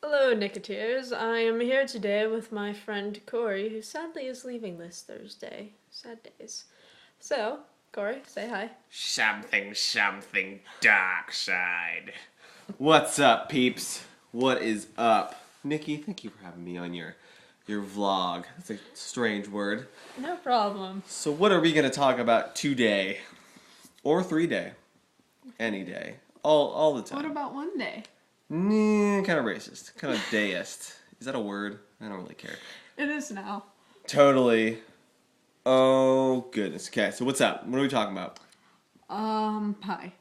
Hello, Nicketeers. I am here today with my friend Corey, who sadly is leaving this Thursday. Sad days. So, Corey, say hi. Something dark side. What's up, peeps? What is up? Nikki, thank you for having me on your vlog. That's a strange word. No problem. So what are we going to talk about today? Or 3 day? Any day. All the time. What about one day? Kind of racist. Kind of deist. Is that a word? I don't really care. It is now. Totally. Oh, goodness. Okay, so what's up? What are we talking about? Pie.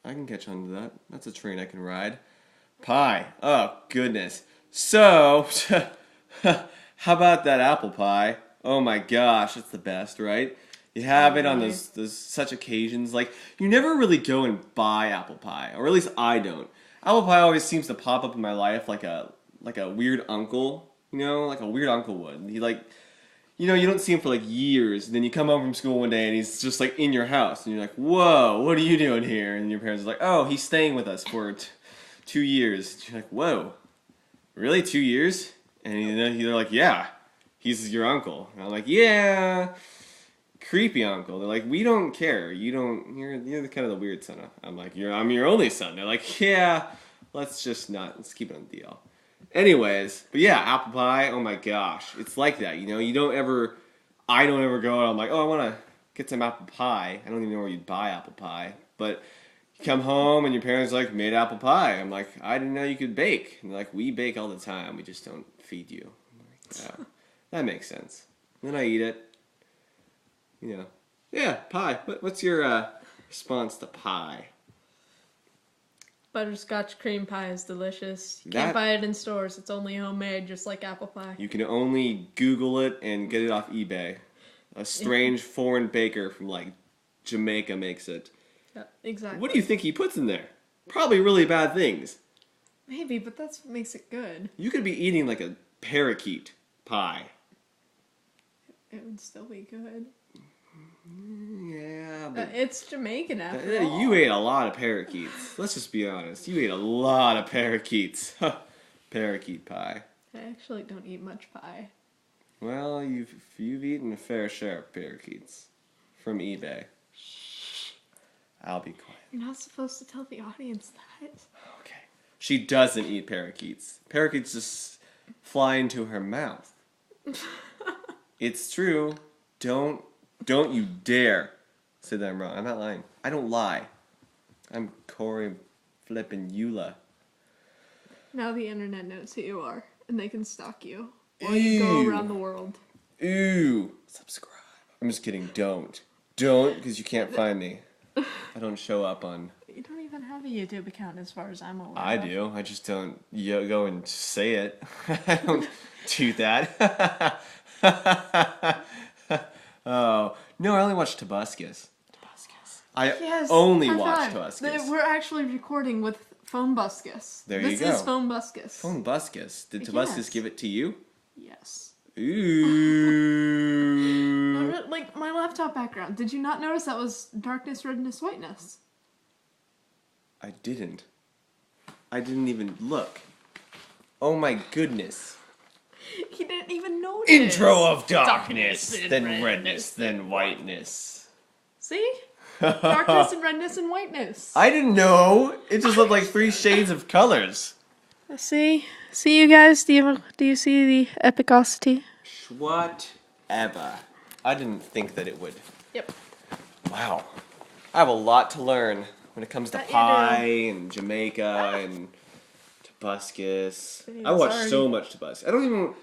I can catch on to that. That's a train I can ride. Pie. Oh, goodness. So, how about that apple pie? Oh my gosh, it's the best, right? You have it on those such occasions. Like, you never really go and buy apple pie, or at least I don't. Apple pie always seems to pop up in my life like a weird uncle, like a weird uncle would. He you don't see him for like years, and then you come home from school one day and he's just like in your house, and you're like, whoa, what are you doing here? And your parents are like, oh, he's staying with us for 2 years. And you're like, whoa, really, 2 years? And they're like, yeah, he's your uncle. And I'm like, yeah, creepy uncle. They're like, we don't care. You're the kind of the weird son. I'm like, I'm your only son. They're like, yeah, let's keep it on the DL. Anyways, but yeah, apple pie, oh my gosh. It's like that, I don't ever go and I'm like, oh, I want to get some apple pie. I don't even know where you'd buy apple pie. But you come home and your parents like, made apple pie. I'm like, I didn't know you could bake. And they're like, we bake all the time. We just don't feed you. I'm like, oh, that makes sense. And then I eat it. Yeah, pie. What's your response to pie? Butterscotch cream pie is delicious. You can't buy it in stores. It's only homemade, just like apple pie. You can only Google it and get it off eBay. A strange foreign baker from like Jamaica makes it. Yeah, exactly. What do you think he puts in there? Probably really bad things. Maybe, but that's what makes it good. You could be eating like a parakeet pie. It would still be good. Yeah, but it's Jamaican after all. You ate a lot of parakeets. Let's just be honest. You ate a lot of parakeets. Parakeet pie. I actually don't eat much pie. Well, you've eaten a fair share of parakeets from eBay. Shh. I'll be quiet. You're not supposed to tell the audience that. Okay. She doesn't eat parakeets. Parakeets just fly into her mouth. It's true. Don't you dare say that I'm wrong. I'm not lying. I don't lie. I'm Corey flippin' Eula. Now the internet knows who you are, and they can stalk you while you go around the world. Ooh. Subscribe. I'm just kidding. Don't, because you can't find me. I don't show up on... You don't even have a YouTube account as far as I'm aware. I do. I just don't go and say it. I don't do that. Oh, no, I only watch Tobuscus. I only watch Tobuscus. We're actually recording with Phone Buscus. There you go. This is Phone Buscus. Phone Buscus. Did Tobuscus give it to you? Yes. Ooh. Like my laptop background. Did you not notice that was darkness, redness, whiteness? I didn't even look. Oh my goodness. He didn't even notice. Intro of darkness, then redness, then whiteness. See? Darkness and redness and whiteness. I didn't know. It just looked like 3 shades of colors. See you guys. Do you see the epicosity? Whatever. I didn't think that it would. Yep. Wow. I have a lot to learn when it comes to pie and Jamaica and Tobuscus. I watch so much Tobuscus.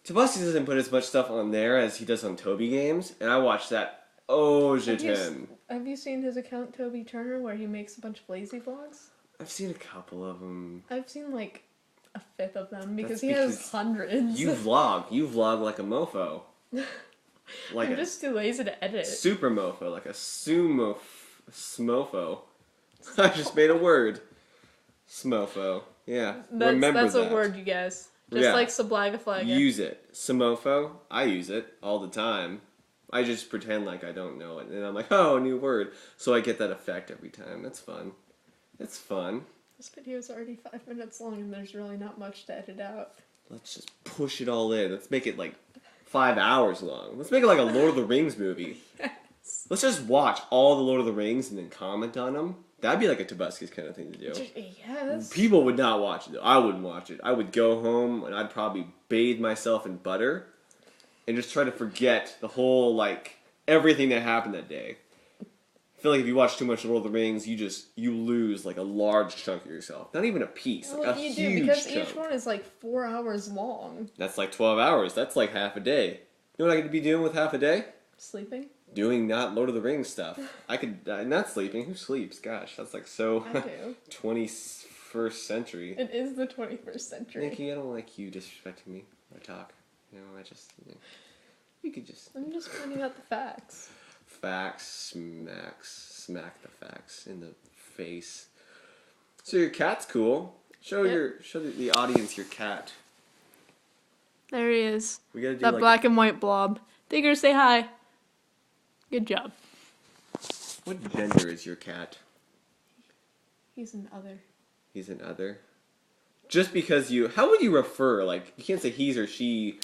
Tobuscus doesn't put as much stuff on there as he does on Toby games, and I watch that Have you seen his account, Toby Turner, where he makes a bunch of lazy vlogs? I've seen a couple of them. I've seen like a fifth of them because he has hundreds. You vlog like a mofo. Like I'm just too lazy to edit. Super mofo, like a smofo. I just made a word. Smofo. Yeah. That's a word, you guys. Just like Sablagaflaga. Use it. Samofo. I use it all the time. I just pretend like I don't know it. And I'm like, oh, new word. So I get that effect every time. That's fun. It's fun. This video's already 5 minutes long and there's really not much to edit out. Let's just push it all in. Let's make it like 5 hours long. Let's make it like a Lord of the Rings movie. Yes. Let's just watch all the Lord of the Rings and then comment on them. That'd be like a Tobuscus kind of thing to do. Yes. People would not watch it though. I wouldn't watch it. I would go home and I'd probably bathe myself in butter and just try to forget the whole, like, everything that happened that day. I feel like if you watch too much Lord of the Rings, you lose like a large chunk of yourself. Not even a piece, like a huge do, because chunk. each one is like 4 hours long. That's like 12 hours. That's like half a day. You know what I could be doing with half a day? Sleeping? Doing not Lord of the Rings stuff. I could, not sleeping. Who sleeps? Gosh, that's like so I do. 21st century. It is the 21st century. Nicky, I don't like you disrespecting me when I talk. You know, you could just... I'm just pointing out the facts. Facts, smack the facts in the face. So your cat's cool. Show the audience your cat. There he is. We gotta do That like black and white blob. Digger, say hi. Good job. What gender is your cat? He's an other. He's an other. Just because how would you refer? Like, you can't say he's or she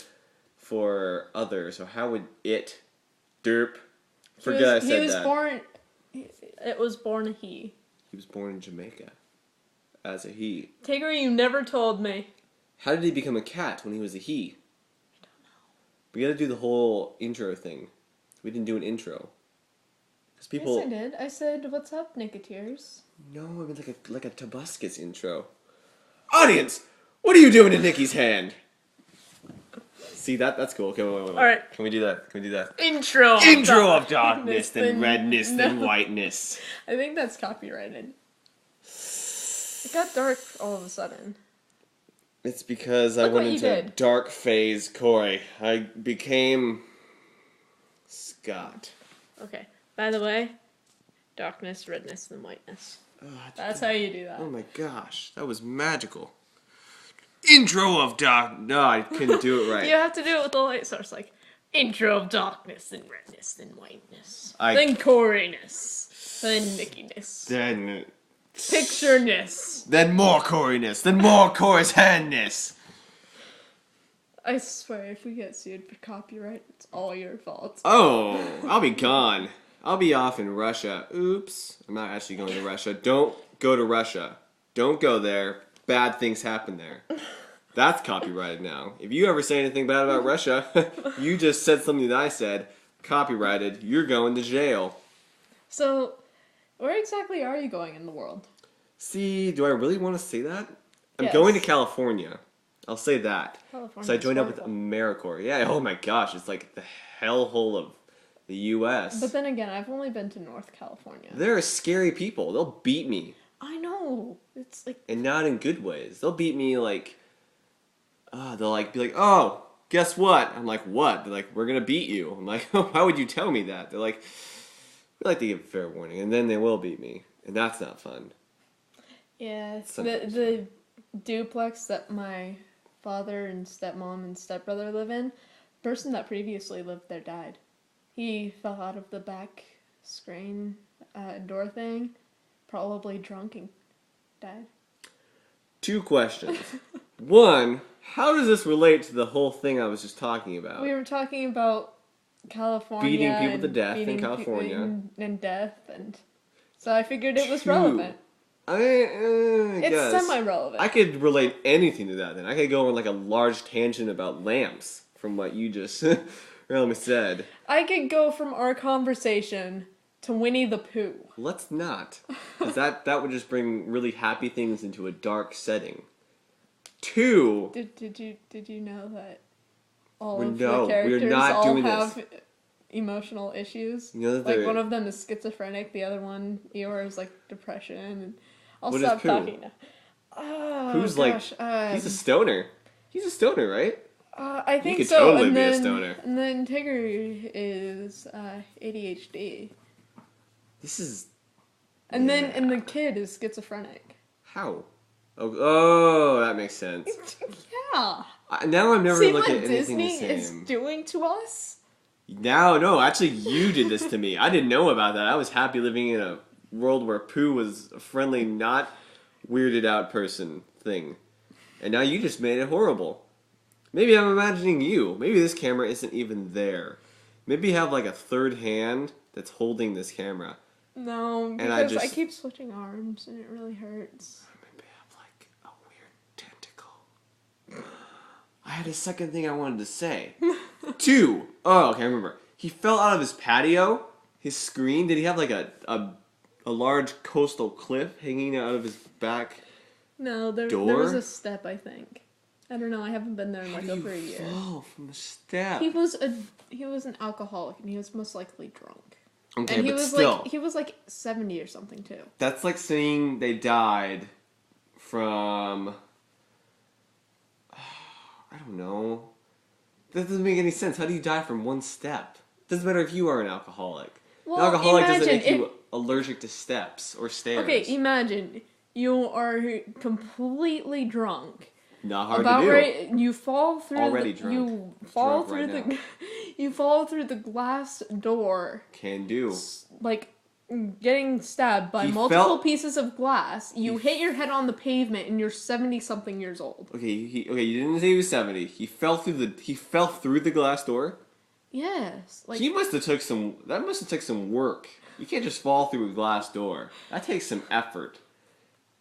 for other. So how would it? Derp. Forget I said that. He was born. It was born a he. He was born in Jamaica as a he. Tigger, you never told me. How did he become a cat when he was a he? I don't know. We gotta do the whole intro thing. We didn't do an intro. Because people... Yes, I did. I said, "What's up, Nicketeers?" No, I mean like a Tobuscus intro. Audience, what are you doing to Nicky's hand? See that's cool. Okay, wait. All right. Can we do that? Intro of darkness, then redness, then whiteness. I think that's copyrighted. It got dark all of a sudden. It's because I Look went what you into a did. dark phase, Corey. I became Scott. Okay. By the way, darkness, redness, and whiteness. Oh, That's how you do that. Oh my gosh, that was magical. Intro of dark. No, I couldn't do it right. You have to do it with the light source, like intro of darkness, then redness, then whiteness, I- then Coryness, then Nickiness, Then pictureness. more Coryness. Then more Corey's handness. I swear, if we get sued for copyright, it's all your fault. Oh, I'll be gone. I'll be off in Russia. Oops. I'm not actually going to Russia. Don't go to Russia. Don't go there. Bad things happen there. That's copyrighted now. If you ever say anything bad about Russia, you just said something that I said. Copyrighted. You're going to jail. So, where exactly are you going in the world? See, do I really want to say that? I'm Yes. going to California. I'll say that. California. So I joined up with AmeriCorps. Yeah, oh my gosh, it's like the hellhole of the U.S. But then again, I've only been to North California. They're scary people. They'll beat me. I know. It's like... And not in good ways. They'll beat me like... they'll like be like, oh, guess what? I'm like, what? They're like, we're going to beat you. I'm like, oh, how would you tell me that? They're like, we like to give fair warning. And then they will beat me. And that's not fun. Yeah, Sometimes. the duplex that my father and stepmom and stepbrother live in, the person that previously lived there died. He fell out of the back screen door thing, probably drunk, and died. 2 questions. One, how does this relate to the whole thing I was just talking about? We were talking about California. Beating people to and death in beating California. and death, and so I figured it was 2, relevant. I It's guess. semi-relevant. I could relate anything to that then. I could go on like a large tangent about lamps from what you just really said. I could go from our conversation to Winnie the Pooh. Let's not. Because that would just bring really happy things into a dark setting. 2, Did you know that all Well, of no, the characters we're not all doing have this. emotional issues? You know that Like they're- one of them is schizophrenic, the other one Eeyore is like depression. And I'll What is stop Pooh? talking now. Oh, Who's gosh, he's a stoner. He's a stoner, right? I think could so. totally and be a then, stoner. And then Tigger is ADHD, This is... and Yeah. then the kid is schizophrenic. How? Oh, that makes sense. Yeah. Now I'm never See look what at anything Disney the is same. doing to us? No, actually you did this to me. I didn't know about that. I was happy living in a world where Pooh was friendly, not weirded out person thing. And now you just made it horrible. Maybe I'm imagining you. Maybe this camera isn't even there. Maybe you have like a third hand that's holding this camera. No, because I keep switching arms and it really hurts. Maybe I have like a weird tentacle. I had a second thing I wanted to say. 2. Oh, okay, I remember. He fell out of his patio. His screen. Did he have like a large coastal cliff hanging out of his back? No, there was a step, I think. I don't know. I haven't been there in like over a year. Fall from the step. He was an alcoholic, and he was most likely drunk. Okay, and but still, he was like 70 or something too. That's like saying they died from. I don't know. That doesn't make any sense. How do you die from one step? Doesn't matter if you are an alcoholic. Well, an alcoholic doesn't make you allergic to steps or stairs. Okay, imagine you are completely drunk. Not hard to do. Right, you fall through. Already drunk. You fall through right you fall through the glass door. Can do. Like getting stabbed by multiple pieces of glass. You hit your head on the pavement, and you're 70-something years old. Okay, you didn't say he was 70. He fell through the glass door. Yes, like That must have took some work. You can't just fall through a glass door. That takes some effort.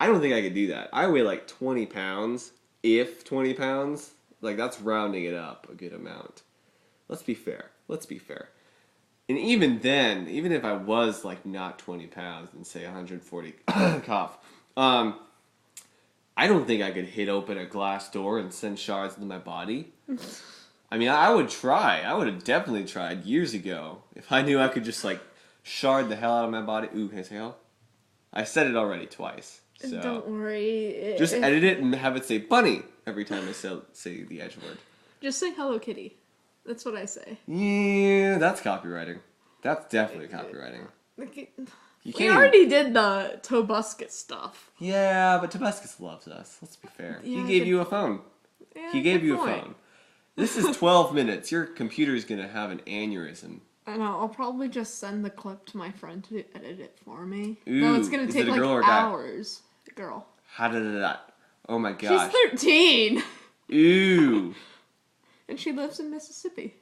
I don't think I could do that. I weigh like 20 pounds. If 20 pounds, like that's rounding it up a good amount. Let's be fair. And even then, even if I was like not 20 pounds and say 140 cough, I don't think I could hit open a glass door and send shards into my body. I mean, I would try. I would have definitely tried years ago if I knew I could just like shard the hell out of my body. Ooh, can I say hell? I said it already twice. So don't worry. Just edit it and have it say bunny every time I say the edge word. Just say Hello Kitty. That's what I say. Yeah, that's copywriting. That's definitely copywriting. We already did the Tobuscus stuff. Yeah, but Tobuscus loves us. Let's be fair. Yeah, he gave you a phone. Yeah, he gave you a phone. This is 12 minutes. Your computer's going to have an aneurysm. I know. I'll probably just send the clip to my friend to edit it for me. Ooh, no, it's going to take like hours. Girl. Oh my gosh. She's 13. Ooh. And she lives in Mississippi.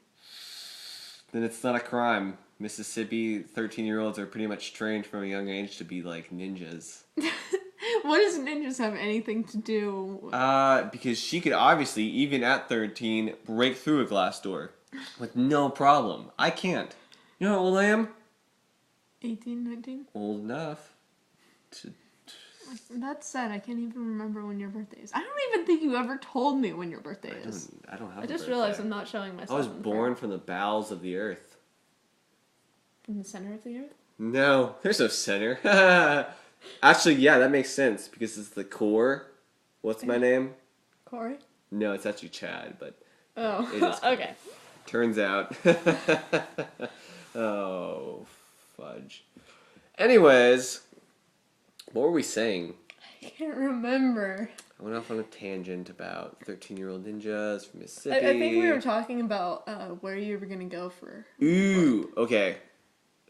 Then it's not a crime. Mississippi 13-year-olds are pretty much trained from a young age to be like ninjas. What does ninjas have anything to do with... Because she could obviously, even at 13, break through a glass door with no problem. I can't. You know how old I am? 18, 19? Old enough to... That's sad. I can't even remember when your birthday is. I don't even think you ever told me when your birthday is. I don't have I just realized I'm not showing myself. I was born from the bowels of the earth. In the center of the earth? No, there's no center. Actually, yeah, that makes sense because it's the core. What's my name? Corey? No, it's actually Chad, but... Oh, it is okay. Turns out. Oh, fudge. Anyways... What were we saying? I can't remember. I went off on a tangent about 13-year-old ninjas from Mississippi. I think we were talking about where you were going to go for... Ooh, okay.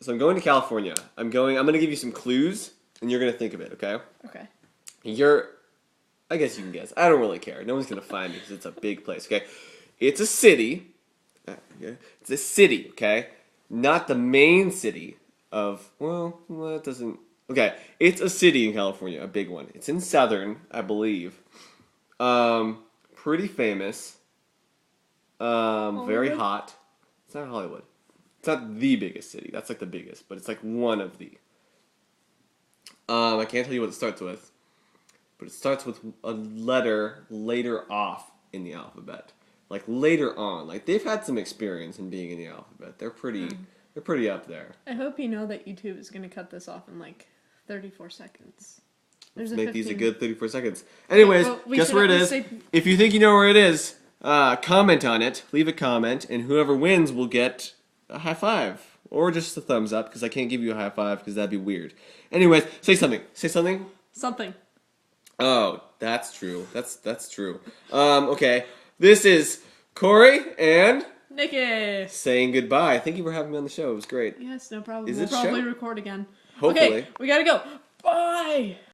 So I'm going to California. I'm going to give you some clues, and you're going to think of it, okay? Okay. I guess you can guess. I don't really care. No one's going to find me because it's a big place, okay? It's a city. It's a city, okay? Not the main city of... Well, that doesn't... Okay, it's a city in California, a big one. It's in Southern, I believe. Pretty famous. Very hot. It's not Hollywood. It's not the biggest city. That's like the biggest, but it's like one of the. I can't tell you what it starts with, but it starts with a letter later off in the alphabet. Like later on. Like they've had some experience in being in the alphabet. They're pretty up there. I hope you know that YouTube is going to cut this off in like 34 seconds. Let's make these a good 34 seconds. Anyways, guess where it is. Say... If you think you know where it is, comment on it. Leave a comment, and whoever wins will get a high five. Or just a thumbs up, because I can't give you a high five, because that'd be weird. Anyways, say something. Say something. Something. Oh, that's true. That's true. Okay. This is Corey and... Nicky. Saying goodbye. Thank you for having me on the show. It was great. Yes, no problem. We'll probably record again. Hopefully. Okay, we gotta go. Bye!